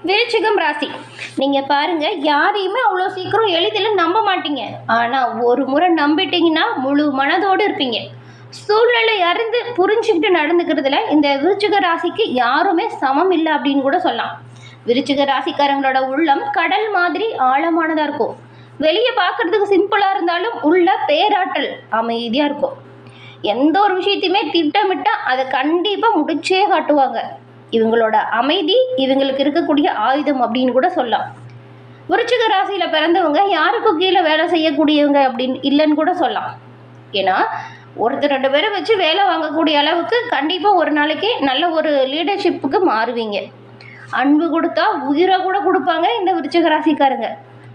விருச்சிகம் ராசி. நீங்கள் பாருங்கள், யாரையுமே அவ்வளோ சீக்கிரம் எளிதில் நம்ப மாட்டீங்க. ஆனால் ஒரு முறை நம்பிட்டீங்கன்னா முழு மனதோடு இருப்பீங்க. சூழ்நிலை அறிந்து புரிஞ்சுக்கிட்டு நடந்துக்கிறதுல இந்த விருச்சிக ராசிக்கு யாருமே சமம் இல்லை அப்படின்னு கூட சொல்லலாம். விருச்சிக ராசிக்காரங்களோட உள்ளம் கடல் மாதிரி ஆழமானதாக இருக்கும். வெளியே பார்க்கறதுக்கு சிம்பிளாக இருந்தாலும் உள்ள பேராற்றல் அமைதியாக இருக்கும். எந்த ஒரு விஷயத்தையுமே திட்டமிட்டால் அதை கண்டிப்பாக முடிச்சே காட்டுவாங்க. இவங்களோட அமைதி இவங்களுக்கு இருக்கக்கூடிய ஆயுதம் அப்படின்னு கூட சொல்லலாம். விருச்சிக ராசியில் பிறந்தவங்க யாருக்கும் கீழே வேலை செய்யக்கூடியவங்க அப்படின்னு இல்லைன்னு கூட சொல்லலாம். ஏன்னா ஒருத்தர் 2 பேரை வச்சு வேலை வாங்கக்கூடிய அளவுக்கு கண்டிப்பாக ஒரு நாளைக்கு நல்ல ஒரு லீடர்ஷிப்புக்கு மாறுவீங்க. அன்பு கொடுத்தா உயிரை கூட கொடுப்பாங்க இந்த விருச்சிக ராசிக்காரங்க.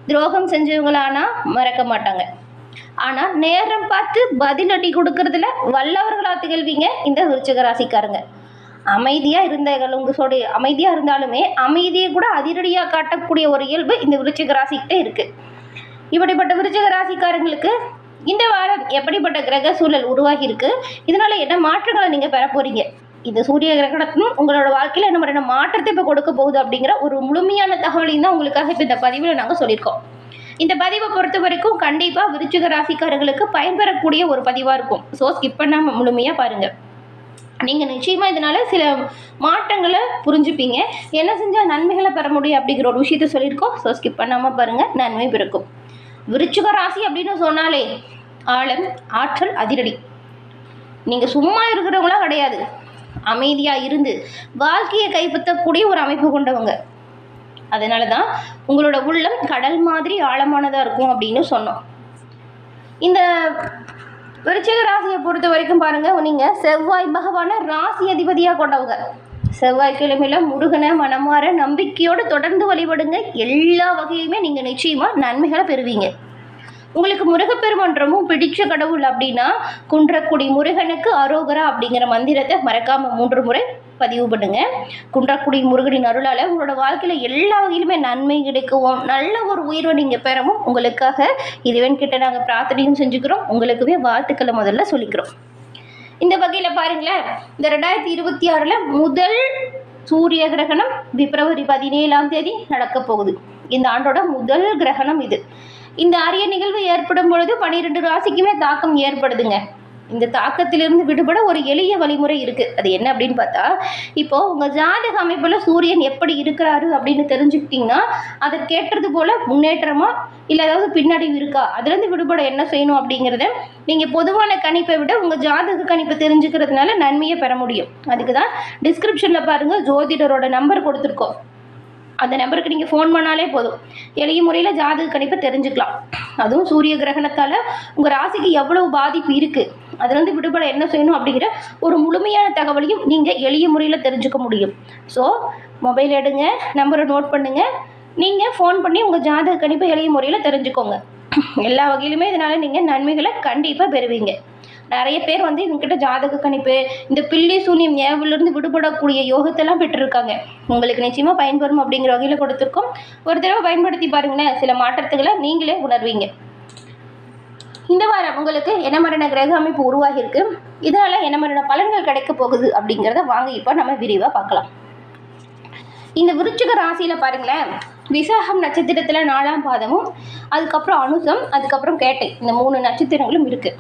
துரோகம் செஞ்சவங்களானா மறக்க மாட்டாங்க. ஆனால் நேரம் பார்த்து பதிலடி கொடுக்கறதுல வல்லவர்களாக திகழ்வீங்க இந்த விருச்சிக ராசிக்காரங்க. அமைதியாக அமைதியாக இருந்தாலுமே அமைதியை கூட அதிரடியாக காட்டக்கூடிய ஒரு இயல்பு இந்த விருச்சிக ராசிக்கிட்ட இருக்குது. இப்படிப்பட்ட விருச்சிக ராசிக்காரங்களுக்கு இந்த வாரம் எப்படிப்பட்ட கிரக சூழல் உருவாகி இருக்கு, இதனால் என்ன மாற்றங்களை நீங்கள் பெற போகிறீங்க, இந்த சூரிய கிரகணத்தும் உங்களோட வாழ்க்கையில் என்ன மாற்றத்தை இப்போ கொடுக்க போகுது அப்படிங்கிற ஒரு முழுமையான தகவலையும் தான் உங்களுக்காக இப்போ இந்த பதிவில் நாங்கள் சொல்லியிருக்கோம். இந்த பதிவை பொறுத்த வரைக்கும் கண்டிப்பாக விருச்சிக ராசிக்காரர்களுக்கு பயன்பெறக்கூடிய ஒரு பதிவாக இருக்கும். ஸோ ஸ்கிப் பண்ணாமல் முழுமையாக பாருங்கள். நீங்கள் நிச்சயமாக இதனால் சில மாற்றங்களை புரிஞ்சுப்பீங்க. என்ன செஞ்சால் நன்மைகளை பெற முடியும் அப்படிங்கிற ஒரு விஷயத்த சொல்லியிருக்கோம். ஸோ ஸ்கிப் பண்ணாமல் பாருங்கள், நன்மை பிறக்கும். விருச்சிக ராசி அப்படின்னு சொன்னாலே ஆழம், ஆற்றல், அதிரடி. நீங்கள் சும்மா இருக்கிறவங்களா கிடையாது. அமைதியாக இருந்து வாழ்க்கையை கைப்பற்றக்கூடிய ஒரு அமைப்பு கொண்டவங்க. அதனால தான் உங்களோட உள்ளம் கடல் மாதிரி ஆழமானதாக இருக்கும் அப்படின்னு சொன்னோம். இந்த விருச்சிக ராசியை பொறுத்த வரைக்கும் பாருங்கள், நீங்கள் செவ்வாய் பகவான ராசி அதிபதியாக கொண்டவங்க. செவ்வாய்க்கிழமையில் முருகனை மனமாற நம்பிக்கையோடு தொடர்ந்து வழிபடுங்க. எல்லா வகையுமே நீங்கள் நிச்சயமாக நன்மைகளை பெறுவீங்க. உங்களுக்கு முருகப்பெருமான் ரொம்ப பிடிச்ச கடவுள் அப்படின்னா குன்றக்குடி முருகனுக்கு அரோகரா அப்படிங்கிற மந்திரத்தை மறக்காமல் 3 முறை பதிவு பண்ணுங்க. குன்றக்குடி முருகனின் அருளால் உங்களோட வாழ்க்கையில் எல்லா வகையிலுமே நன்மை கிடைக்கவும் நல்ல ஒரு உயர்வை நீங்கள் பெறவும் உங்களுக்காக இறைவன்கிட்ட நாங்கள் பிரார்த்தனையும் செஞ்சுக்கிறோம். உங்களுக்குமே வாழ்த்துக்களை முதல்ல சொல்லிக்கிறோம். இந்த வகையில் பாருங்களேன், இந்த 2026 முதல் சூரிய கிரகணம் பிப்ரவரி 17ஆம் தேதி நடக்க போகுது. இந்த ஆண்டோட முதல் கிரகணம் இது. இந்த அரிய நிகழ்வு ஏற்படும் பொழுது 12 ராசிக்குமே தாக்கம் ஏற்படுதுங்க. இந்த தாக்கத்திலிருந்து விடுபட ஒரு எளிய வழிமுறை இருக்குது. அது என்ன அப்படின்னு பார்த்தா, இப்போது உங்கள் ஜாதக அமைப்பில் சூரியன் எப்படி இருக்கிறாரு அப்படின்னு தெரிஞ்சுக்கிட்டிங்கன்னா அதற்கேற்றது போல் முன்னேற்றமாக இல்லை ஏதாவது பின்னடைவு இருக்கா, அதுலேருந்து விடுபட என்ன செய்யணும் அப்படிங்கிறத நீங்கள் பொதுவான கணிப்பை விட உங்கள் ஜாதக கணிப்பை தெரிஞ்சுக்கிறதுனால நன்மையை பெற முடியும். அதுக்கு தான் டிஸ்கிரிப்ஷனில் பாருங்கள், ஜோதிடரோட நம்பர் கொடுத்துருக்கோம். அந்த நம்பருக்கு நீங்கள் ஃபோன் பண்ணாலே போதும், எளிய முறையில் ஜாதக கணிப்பை தெரிஞ்சுக்கலாம். அதுவும் சூரிய கிரகணத்தால் உங்கள் ராசிக்கு எவ்வளவு பாதிப்பு இருக்குது, அதுலேருந்து விடுபட என்ன செய்யணும் அப்படிங்கிற ஒரு முழுமையான தகவலையும் நீங்கள் எளிய முறையில் தெரிஞ்சுக்க முடியும். ஸோ மொபைல் எடுங்க, நம்பரை நோட் பண்ணுங்கள், நீங்கள் ஃபோன் பண்ணி உங்கள் ஜாதக கணிப்பை எளிய முறையில் தெரிஞ்சுக்கோங்க. எல்லா வகையிலுமே இதனால் நீங்கள் நன்மைகளை கண்டிப்பாக பெறுவீங்க. நிறைய பேர் இவங்ககிட்ட ஜாதக கணிப்பு, இந்த பில்லி சூனியம் ஏவிலிருந்து விடுபடக்கூடிய யோகத்தெல்லாம் பெற்றிருக்காங்க. உங்களுக்கு நிச்சயமாக பயன்பெறும் அப்படிங்கிற வகையில் கொடுத்துருக்கோம். ஒரு தடவை பயன்படுத்தி பாருங்களேன், சில மாற்றத்துகளை நீங்களே உணர்வீங்க. இந்த வாரம் உங்களுக்கு என்ன மாதிரியான கிரக அமைப்பு உருவாகியிருக்கு, இதனால் என்ன மாதிரியான பலன்கள் கிடைக்க போகுது அப்படிங்கிறத வாங்க இப்போ நம்ம விரிவாக பார்க்கலாம். இந்த விருச்சிக ராசியில் பாருங்களேன், விசாகம் நட்சத்திரத்தில் 4ஆம் பாதமும், அதுக்கப்புறம் அனுசம், அதுக்கப்புறம் கேட்டை, இந்த 3 நட்சத்திரங்களும் இருக்குது.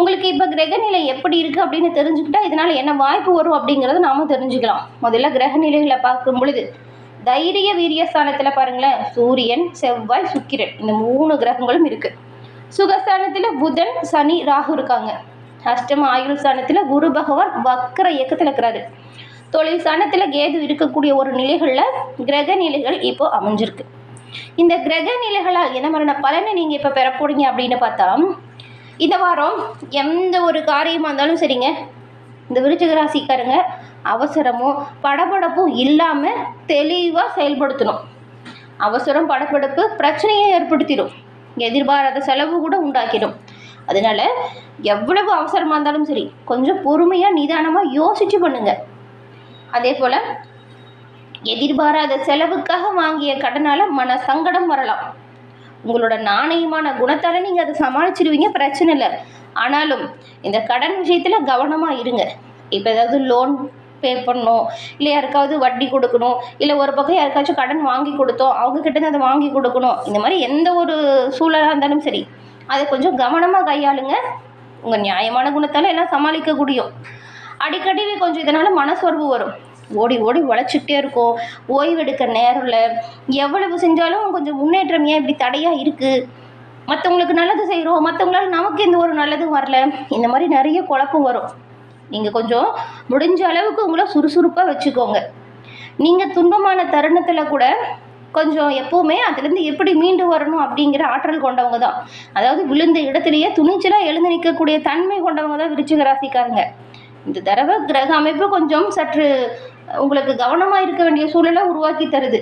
உங்களுக்கு இப்போ கிரகநிலை எப்படி இருக்குது அப்படின்னு தெரிஞ்சுக்கிட்டா இதனால் என்ன வாய்ப்பு வரும் அப்படிங்கிறத நாம் தெரிஞ்சுக்கலாம். முதல்ல கிரகநிலைகளை பார்க்கும் பொழுது தைரிய வீரியஸ்தானத்தில் பாருங்களேன், சூரியன், செவ்வாய், சுக்கிரன், இந்த 3 கிரகங்களும் இருக்குது. சுகஸ்தானத்தில் புதன், சனி, ராகு இருக்காங்க. அஷ்டம ஆயுள் ஸ்தானத்தில் குரு பகவான் வக்கர இயக்கத்தில் இருக்கிறாரு. தொழில் ஸ்தானத்தில் கேது இருக்கக்கூடிய ஒரு நிலைகளில் கிரக நிலைகள் இப்போ அமைஞ்சிருக்கு. இந்த கிரக நிலைகளால் என்ன மாதிரியான பலனை நீங்கள் இப்போ பெற போறீங்க அப்படின்னு பார்த்தா, இந்த வாரம் எந்த ஒரு காரியமாக இருந்தாலும் சரிங்க, இந்த விருச்சிக ராசிக்காரங்க அவசரமும் படபடப்பும் இல்லாமல் தெளிவாக செயல்படுத்தணும். அவசரம் படபடப்பு பிரச்சனையை ஏற்படுத்திடும், எதிர்பாராத செலவு கூட உண்டாக்கிடும். அதனால எவ்வளவு அவசரமாக இருந்தாலும் சரி கொஞ்சம் பொறுமையாக நிதானமாக யோசிச்சு பண்ணுங்க. அதே போல் எதிர்பாராத செலவுக்காக வாங்கிய கடனால் மன சங்கடம் வரலாம். உங்களோட நாணயமான குணத்தால் நீங்கள் அதை சமாளிச்சிடுவீங்க, பிரச்சனை இல்லை. ஆனாலும் இந்த கடன் விஷயத்தில் கவனமாக இருங்க. இப்போ ஏதாவது லோன் பே பண்ணணும், இல்லை யாருக்காவது வட்டி கொடுக்கணும், இல்லை ஒரு பக்கம் யாருக்காச்சும் கடன் வாங்கி கொடுத்தோம் அவங்கக்கிட்டேருந்து அதை வாங்கி கொடுக்கணும். இந்த மாதிரி எந்த ஒரு சூழலாக இருந்தாலும் சரி அதை கொஞ்சம் கவனமாக கையாளுங்க. உங்கள் நியாயமான குணத்தால் எல்லாம் சமாளிக்க முடியும். அடிக்கடி கொஞ்சம் இதனால் மனசோர்வு வரும். ஓடி ஓடி உழைச்சிக்கிட்டே இருக்கும், ஓய்வெடுக்க நேரம் இல்லை, எவ்வளவு செஞ்சாலும் கொஞ்சம் முன்னேற்றம் ஏன் இப்படி தடையாக இருக்குது, மற்றவங்களுக்கு நல்லது செய்கிறோம் மற்றவங்களால நமக்கு எந்த ஒரு நல்லதும் வரல, இந்த மாதிரி நிறைய குழப்பம் வரும். நீங்கள் கொஞ்சம் முடிஞ்ச அளவுக்கு உங்களை சுறுசுறுப்பாக வச்சுக்கோங்க. நீங்கள் துன்பமான தருணத்தில் கூட கொஞ்சம் எப்போவுமே அதுலேருந்து எப்படி மீண்டு வரணும் அப்படிங்கிற ஆற்றல் கொண்டவங்க தான். அதாவது விழுந்த இடத்துலையே துணிச்சலாக எழுந்து நிற்கக்கூடிய தன்மை கொண்டவங்க தான் விருச்சிக ராசிக்காரங்க. இந்த தடவை கிரக அமைப்பு கொஞ்சம் சற்று உங்களுக்கு கவனமாக இருக்க வேண்டிய சூழலை உருவாக்கி தருது.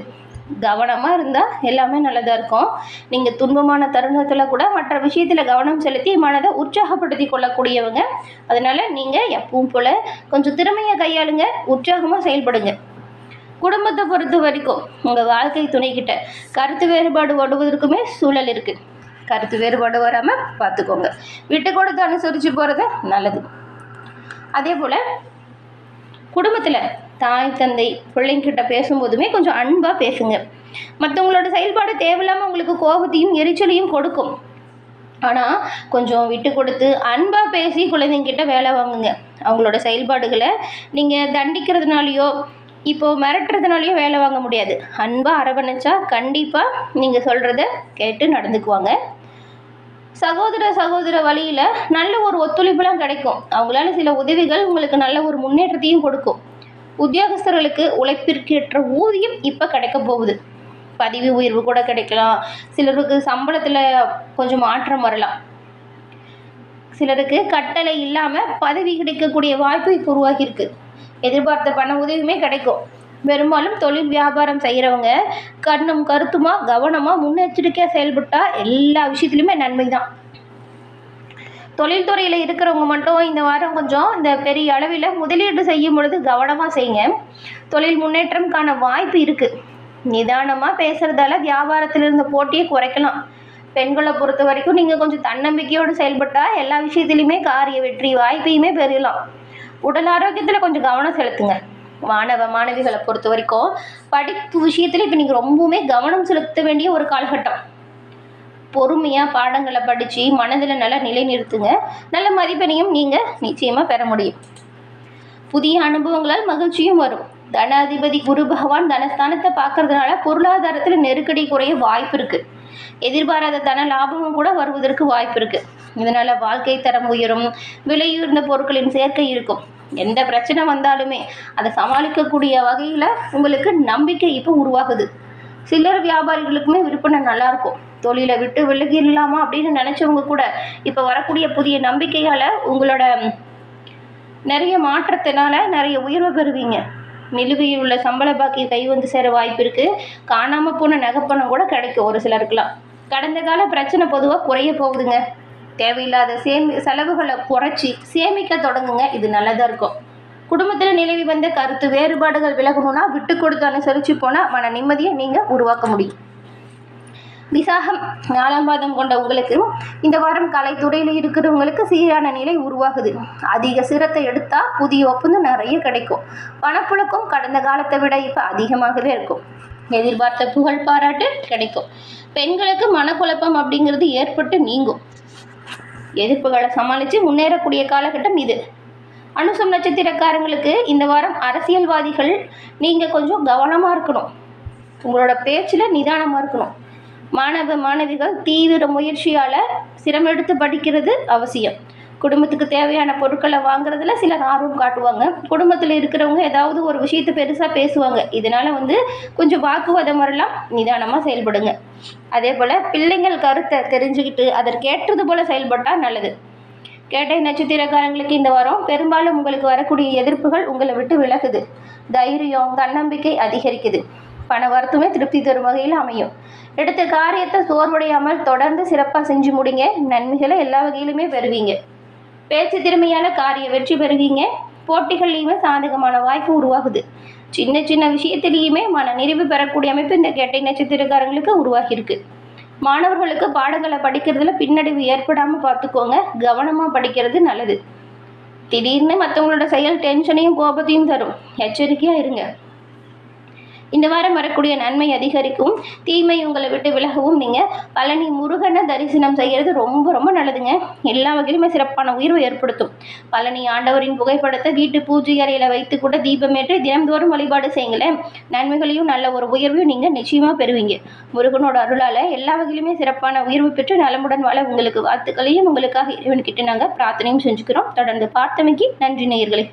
கவனமாக இருந்தால் எல்லாமே நல்லதாக இருக்கும். நீங்கள் துன்பமான தருணத்தில் கூட மற்ற விஷயத்தில் கவனம் செலுத்தி மனதை உற்சாகப்படுத்தி கொள்ளக்கூடியவங்க. அதனால் நீங்கள் எப்பவும் போல் கொஞ்சம் திறமையை கையாளுங்க, உற்சாகமாக செயல்படுங்க. குடும்பத்தை பொறுத்த வரைக்கும் உங்கள் வாழ்க்கை துணைக்கிட்ட கருத்து வேறுபாடு வருவதற்குமே சூழல் இருக்குது. கருத்து வேறுபாடு வராமல் பார்த்துக்கோங்க. விட்டு கொடுத்து அனுசரித்து போகிறது நல்லது. அதே போல் குடும்பத்தில் தாய் தந்தை பிள்ளைங்கிட்ட பேசும்போதுமே கொஞ்சம் அன்பாக பேசுங்க. மற்றவங்களோட செயல்பாடு தேவையில்லாமல் உங்களுக்கு கோபத்தையும் எரிச்சலையும் கொடுக்கும். ஆனால் கொஞ்சம் விட்டு கொடுத்து அன்பாக பேசி குழந்தைங்கிட்ட வேலை வாங்குங்க. அவங்களோட செயல்பாடுகளை நீங்கள் தண்டிக்கிறதுனாலையோ இப்போது மிரட்டுறதுனாலையோ வேலை வாங்க முடியாது. அன்பாக அரவணைச்சா கண்டிப்பாக நீங்கள் சொல்கிறத கேட்டு நடந்துக்குவாங்க. சகோதர வழியில் நல்ல ஒரு ஒத்துழைப்புலாம் கிடைக்கும். அவங்களால சில உதவிகள் உங்களுக்கு நல்ல ஒரு முன்னேற்றத்தையும் கொடுக்கும். உத்தியோகஸ்தர்களுக்கு உழைப்பிற்கேற்ற ஊதியம் இப்போ கிடைக்க போகுது. பதவி உயர்வு கூட கிடைக்கலாம். சிலருக்கு சம்பளத்தில் கொஞ்சம் மாற்றம் வரலாம். சிலருக்கு கட்டளை இல்லாமல் பதவி கிடைக்கக்கூடிய வாய்ப்பு இப்போ உருவாகியிருக்கு. எதிர்பார்த்த பண உதவியுமே கிடைக்கும். பெரும்பாலும் தொழில் வியாபாரம் செய்கிறவங்க கண்ணும் கருத்துமாக கவனமாக முன்னெச்சரிக்கையாக செயல்பட்டால் எல்லா விஷயத்துலையுமே நன்மை தான். தொழில்துறையில் இருக்கிறவங்க மட்டும் இந்த வாரம் கொஞ்சம் இந்த பெரிய அளவில் முதலீடு செய்யும் பொழுது கவனமாக செய்யுங்க. தொழில் முன்னேற்றம்கான வாய்ப்பு இருக்குது. நிதானமாக பேசுகிறதால வியாபாரத்தில் இருந்த போட்டியை குறைக்கலாம். பெண்களை பொறுத்த வரைக்கும் நீங்கள் கொஞ்சம் தன்னம்பிக்கையோடு செயல்பட்டால் எல்லா விஷயத்துலையுமே காரிய வெற்றி வாய்ப்பையுமே பெறலாம். உடல் ஆரோக்கியத்தில் கொஞ்சம் கவனம் செலுத்துங்க. மாணவிகளை பொறுத்த வரைக்கும் படிப்பு விஷயத்தில் இப்போ நீங்கள் ரொம்பவுமே கவனம் செலுத்த வேண்டிய ஒரு காலகட்டம். பொறுமையாக பாடங்களை படித்து மனதில் நல்லா நிலைநிறுத்துங்க. நல்ல மதிப்பெண்ணையும் நீங்கள் நிச்சயமாக பெற முடியும். புதிய அனுபவங்களால் மகிழ்ச்சியும் வரும். தனாதிபதி குரு பகவான் தனஸ்தானத்தை பார்க்கறதுனால பொருளாதாரத்தில் நெருக்கடி குறைய வாய்ப்பு இருக்குது. எதிர்பாராத தன லாபமும் கூட வருவதற்கு வாய்ப்பு இருக்குது. இதனால் வாழ்க்கை தரம் உயரும். விலையுயர்ந்த பொருட்களின் சேர்க்கை இருக்கும். எந்த பிரச்சனை வந்தாலுமே அதை சமாளிக்கக்கூடிய வகையில் உங்களுக்கு நம்பிக்கை இப்போ உருவாகுது. சில்லறை வியாபாரிகளுக்குமே விற்பனை நல்லாயிருக்கும். தொழிலை விட்டு விலகிடலாமா அப்படின்னு நினச்சவங்க கூட இப்போ வரக்கூடிய புதிய நம்பிக்கையால் உங்களோட நிறைய மாற்றத்தினால நிறைய உயர்வு பெறுவீங்க. நிலுவையில் உள்ள சம்பள பாக்கி கை வந்து சேர வாய்ப்பு இருக்குது. காணாமல் போன நகைப்பணம் கூட கிடைக்கும் ஒரு சிலருக்குலாம். கடந்த கால பிரச்சனை பொதுவாக குறைய போகுதுங்க. தேவையில்லாத செலவுகளை குறைச்சி சேமிக்க தொடங்குங்க. இது நல்லதாக இருக்கும். குடும்பத்தில் நிலவி வந்த கருத்து வேறுபாடுகள் விலகணும்னா விட்டு கொடுத்து அனுசரித்து போனால் மன நிம்மதியை நீங்கள் உருவாக்க முடியும். விசாகம் 4ஆம் பாதம் கொண்ட உங்களுக்கு இந்த வாரம் கலைத்துறையில் இருக்கிறவங்களுக்கு சீரான நிலை உருவாகுது. அதிக சிரத்தை எடுத்தால் புதிய ஒப்பந்தம் நிறைய கிடைக்கும். பணப்புழக்கம் கடந்த காலத்தை விட இப்போ அதிகமாகவே இருக்கும். எதிர்பார்த்த புகழ் பாராட்டு கிடைக்கும். பெண்களுக்கு மனக்குழப்பம் அப்படிங்கிறது ஏற்பட்டு நீங்கும். எதிர்ப்புகளை சமாளித்து முன்னேறக்கூடிய காலகட்டம் இது. அனுசம் நட்சத்திரக்காரங்களுக்கு இந்த வாரம் அரசியல்வாதிகள் நீங்கள் கொஞ்சம் கவனமாக இருக்கணும். உங்களோட பேச்சில் நிதானமாக இருக்கணும். மாணவிகள் தீவிர முயற்சியால் சிரமெடுத்து படிக்கிறது அவசியம். குடும்பத்துக்கு தேவையான பொருட்களை வாங்குறதுல சிலர் ஆர்வம் காட்டுவாங்க. குடும்பத்தில் இருக்கிறவங்க ஏதாவது ஒரு விஷயத்தை பெருசாக பேசுவாங்க. இதனால் கொஞ்சம் வாக்குவாதம் வரலாம். நிதானமாக செயல்படுங்க. அதே போல் பிள்ளைங்கள் கருத்தை தெரிஞ்சுக்கிட்டு அதற்கேற்றது போல் செயல்பட்டால் நல்லது. கேட்டை நட்சத்திரக்காரங்களுக்கு இந்த வாரம் பெரும்பாலும் உங்களுக்கு வரக்கூடிய எதிர்ப்புகள் உங்களை விட்டு விலகுது. தைரியம் தன்னம்பிக்கை அதிகரிக்குது. பண வரத்துமே திருப்தி தரும் வகையில் அமையும். எடுத்த காரியத்தை சோர்வடையாமல் தொடர்ந்து சிறப்பாக செஞ்சு முடிங்க. நன்மைகளை எல்லா வகையிலுமே பெறுவீங்க. பேச்சு திறமையால் காரிய வெற்றி பெறுவீங்க. போட்டிகள்லையுமே சாதகமான வாய்ப்பு உருவாகுது. சின்ன விஷயத்திலையுமே மன நிறைவு பெறக்கூடிய அமைப்பு இந்த கேட்டை நட்சத்திரக்காரங்களுக்கு உருவாகியிருக்கு. மாணவர்களுக்கு பாடங்களை படிக்கிறதுல பின்னடைவு ஏற்படாமல் பார்த்துக்கோங்க. கவனமாக படிக்கிறது நல்லது. திடீர்னு மற்றவங்களோட செயல் டென்ஷனையும் கோபத்தையும் தரும். எச்சரிக்கையாக இருங்க. இந்த வாரம் வரக்கூடிய நன்மை அதிகரிக்கும். தீமை உங்களை விட்டு விலகவும் நீங்கள் பழனி முருகனை தரிசனம் செய்கிறது ரொம்ப ரொம்ப நல்லதுங்க. எல்லா வகையிலுமே சிறப்பான உயர்வு ஏற்படுத்தும். பழனி ஆண்டவரின் புகைப்படத்தை வீட்டு பூஜை அறையில் வைத்து கூட தீபமேற்றி தினந்தோறும் வழிபாடு செய்யுங்களேன். நன்மைகளையும் நல்ல ஒரு உயர்வையும் நீங்கள் நிச்சயமாக பெறுவீங்க. முருகனோட அருளால் எல்லா வகையிலுமே சிறப்பான உயர்வு பெற்று நலமுடன் வாழ உங்களுக்கு வாழ்த்துக்களையும் உங்களுக்காக இறைவன்கிட்ட நாங்கள் பிரார்த்தனையும் செஞ்சுக்கிறோம். தொடர்ந்து பார்த்தமைக்கு நன்றி நேயர்களே.